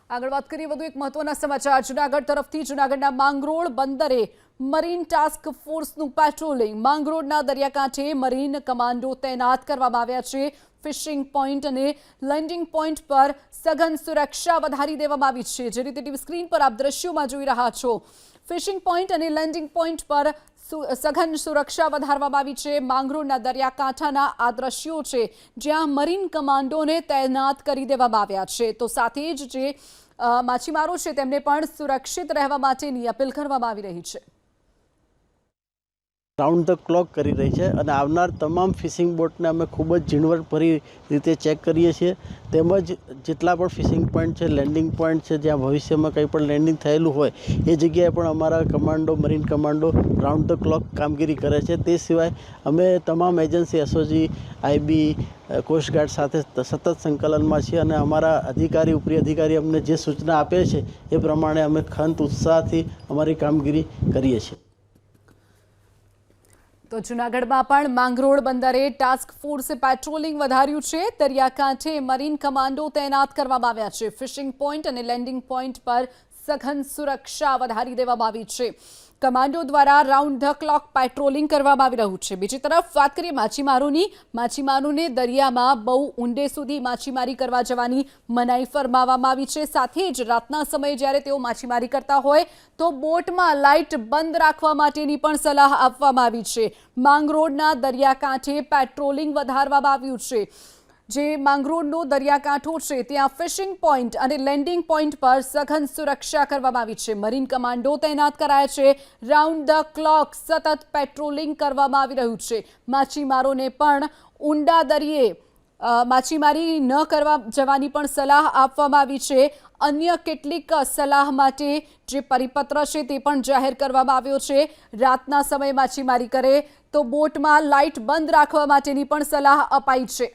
આગળ વાત કરીએ વધુ એક મહત્વના સમાચાર જૂનાગઢ તરફથી જૂનાગઢના માંગરોળ બંદરે મરીન ટાસ્ક ફોર્સનું પેટ્રોલિંગ માંગરોળના દરિયાકાંઠે મરીન કમાન્ડો તૈનાત કરવામાં આવ્યા છે ફિશિંગ પોઈન્ટ અને લેન્ડિંગ પોઈન્ટ પર સઘન સુરક્ષા વધારી દેવામાં આવી છે જે રીતે ટીવી સ્ક્રીન પર આપ દ્રશ્યોમાં જોઈ રહ્યા છો ફિશિંગ પોઈન્ટ અને લેન્ડિંગ પોઈન્ટ પર સઘન સુરક્ષા વધારવામાં આવી છે માંગરોળના દરિયાકાંઠાના આ દ્રશ્યો છે જ્યાં મરીન કમાન્ડોને તૈનાત કરી દેવામાં આવ્યા છે તો સાથે જ જે માછીમારો છે તેમને પણ સુરક્ષિત રહેવા માટેની અપીલ કરવામાં આવી રહી છે રાઉન્ડ ધ ક્લોક કરી રહી છે અને આવનાર તમામ ફિશિંગ બોટને અમે ખૂબ જ ઝીણવટભરી રીતે ચેક કરીએ છીએ તેમજ જેટલા પણ ફિશિંગ પોઈન્ટ છે લેન્ડિંગ પોઈન્ટ છે જ્યાં ભવિષ્યમાં કંઈ પણ લેન્ડિંગ થયેલું હોય એ જગ્યાએ પણ અમારા commando marine commando round the clock કામગીરી કરે છે તે સિવાય અમે તમામ એજન્સી એસઓજી આઈબી કોસ્ટગાર્ડ સાથે સતત સંકલનમાં છીએ અને અમારા અધિકારી ઉપરી અધિકારી અમને જે સૂચના આપે છે એ પ્રમાણે અમે ખંત ઉત્સાહથી અમારી કામગીરી કરીએ છીએ તો જૂનાગઢમાં પણ માંગરોળ બંદરે ટાસ્ક ફોર્સે પેટ્રોલિંગ વધાર્યું છે દરિયાકાંઠે મરીન કમાન્ડો તૈનાત કરવામાં આવ્યા છે ફિશિંગ પોઈન્ટ અને લેન્ડિંગ પોઈન્ટ પર સઘન સુરક્ષા વધારી દેવામાં આવી છે કમાન્ડો દ્વારા રાઉન્ડ ધ ક્લોક પેટ્રોલિંગ કરવામાં આવી રહ્યું છે બીજી તરફ વાત કરીએ માછીમારોને દરિયામાં બહુ ઊંડે સુધી માછીમારી કરવા જવાની મનાઈ ફરમાવવામાં આવી છે સાથે જ રાતના સમયે જ્યારે તેઓ માછીમારી કરતા હોય તો બોટમાં લાઇટ બંધ રાખવા માટેની પણ સલાહ આપવામાં આવી છે માંગરોળના દરિયાકાંઠે પેટ્રોલિંગ વધારવામાં આવ્યું છે જે માંગરોળનો દરિયાકાંઠો છે ત્યાં ફિશિંગ પોઈન્ટ અને લેન્ડિંગ પોઈન્ટ પર સઘન સુરક્ષા કરવામાં આવી છે મરીન કમાન્ડો તૈનાત કરાયા છે રાઉન્ડ ધ ક્લોક સતત પેટ્રોલિંગ કરવામાં આવી રહ્યું છે માછીમારોને પણ ઊંડા દરિયે માછીમારી ન કરવા જવાની પણ સલાહ આપવામાં આવી છે અન્ય કેટલીક સલાહ માટે જે પરિપત્ર છે તે પણ જાહેર કરવામાં આવ્યો છે રાતના સમયે માછીમારી કરે તો બોટમાં લાઇટ બંધ રાખવા માટેની પણ સલાહ અપાઈ છે